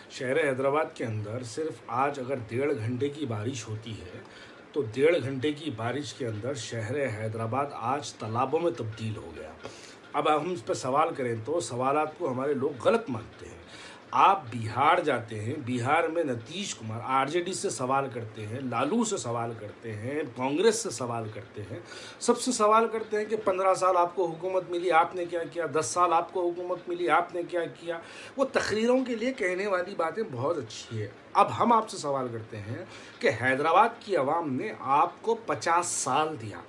शहर हैदराबाद के अंदर सिर्फ आज अगर 1.5 घंटे की बारिश होती है तो 1.5 घंटे की बारिश के अंदर शहर हैदराबाद आज तालाबों में तब्दील हो गया। अब हम इस पर सवाल करें तो सवालात को हमारे लोग गलत मानते हैं। आप बिहार जाते हैं, बिहार में नीतीश कुमार आरजेडी से सवाल करते हैं, लालू से सवाल करते हैं, कांग्रेस से सवाल करते हैं, सबसे सवाल करते हैं कि 15 साल आपको हुकूमत मिली, आपने क्या किया, 10 साल आपको हुकूमत मिली, आपने क्या किया। वो तकरीरों के लिए कहने वाली बातें बहुत अच्छी है। अब हम आपसे सवाल करते हैं कि हैदराबाद की आवाम ने आपको 50 साल दिया,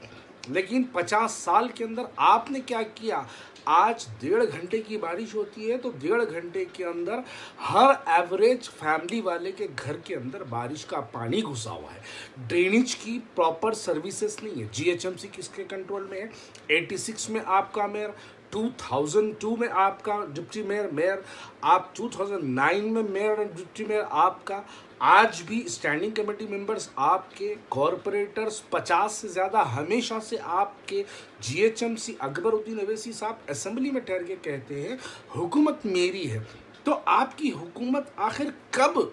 लेकिन 50 साल के अंदर आपने क्या किया। आज 1.5 घंटे की बारिश होती है तो 1.5 घंटे के अंदर हर एवरेज फैमिली वाले के घर के अंदर बारिश का पानी घुसा हुआ है। ड्रेनेज की प्रॉपर सर्विसेज नहीं है। जीएचएमसी किसके कंट्रोल में है? 86 में आपका मेयर, 2002 में आपका डिप्टी मेयर, आप 2009 में मेयर एंड डिप्टी मेयर आपका, आज भी स्टैंडिंग कमेटी मेंबर्स आपके, कॉरपोरेटर्स 50 से ज़्यादा हमेशा से आपके। जीएचएमसी अकबरुद्दीन अवैसी साहब असेंबली में ठहर के कहते हैं हुकूमत मेरी है। तो आपकी हुकूमत आखिर कब?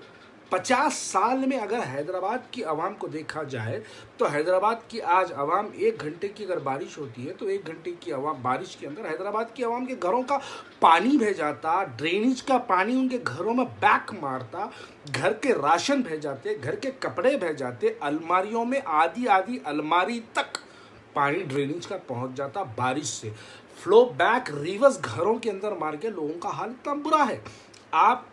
50 साल में अगर हैदराबाद की आवाम को देखा जाए तो हैदराबाद की आज आवाम 1 घंटे की अगर बारिश होती है तो 1 घंटे की आवाम बारिश के अंदर हैदराबाद की आवाम के घरों का पानी बह जाता, ड्रेनेज का पानी उनके घरों में बैक मारता, घर के राशन बह जाते, घर के कपड़े बह जाते, अलमारियों में आधी आधी अलमारी तक पानी ड्रेनेज का पहुंच जाता बारिश से। फ्लो बैक रिवर्स घरों के अंदर मार के लोगों का हाल इतना बुरा है। आप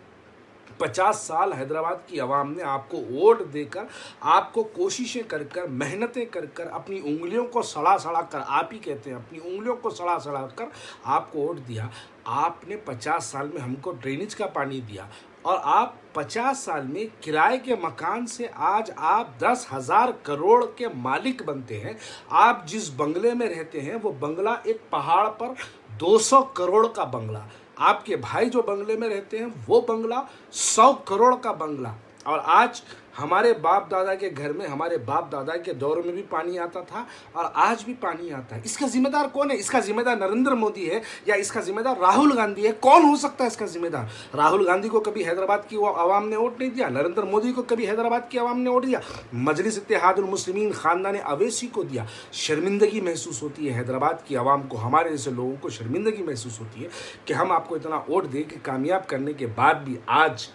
50 साल हैदराबाद की आवाम ने आपको वोट देकर, आपको कोशिशें कर कर, मेहनतें कर कर, अपनी उंगलियों को सड़ा सड़ा कर, आप ही कहते हैं अपनी उंगलियों को सड़ा सड़ा कर आपको वोट दिया। आपने 50 साल में हमको ड्रेनेज का पानी दिया और आप 50 साल में किराए के मकान से आज आप 10,000 करोड़ के मालिक बनते हैं। आप जिस बंगले में रहते हैं वो बंगला एक पहाड़ पर 200 करोड़ का बंगला, आपके भाई जो बंगले में रहते हैं वो बंगला 100 करोड़ का बंगला। और आज हमारे बाप दादा के घर में, हमारे बाप दादा के दौर में भी पानी आता था और आज भी पानी आता है। इसका जिम्मेदार कौन है? इसका जिम्मेदार नरेंद्र मोदी है या इसका जिम्मेदार राहुल गांधी है? कौन हो सकता है इसका जिम्मेदार? राहुल गांधी को कभी हैदराबाद की आवाम ने वोट नहीं दिया, नरेंद्र मोदी को कभी हैदराबाद की आवाम ने वोट दिया, मजलिस इत्तेहादुल मुस्लिमीन खानदान अवैसी को दिया। शर्मिंदगी महसूस होती है हैदराबाद की आवाम को, हमारे जैसे लोगों को शर्मिंदगी महसूस होती है कि हम आपको इतना वोट दे के कामयाब करने के बाद भी आज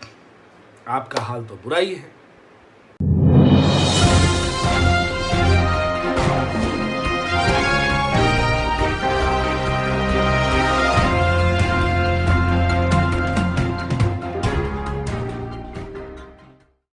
आपका हाल तो बुरा ही है।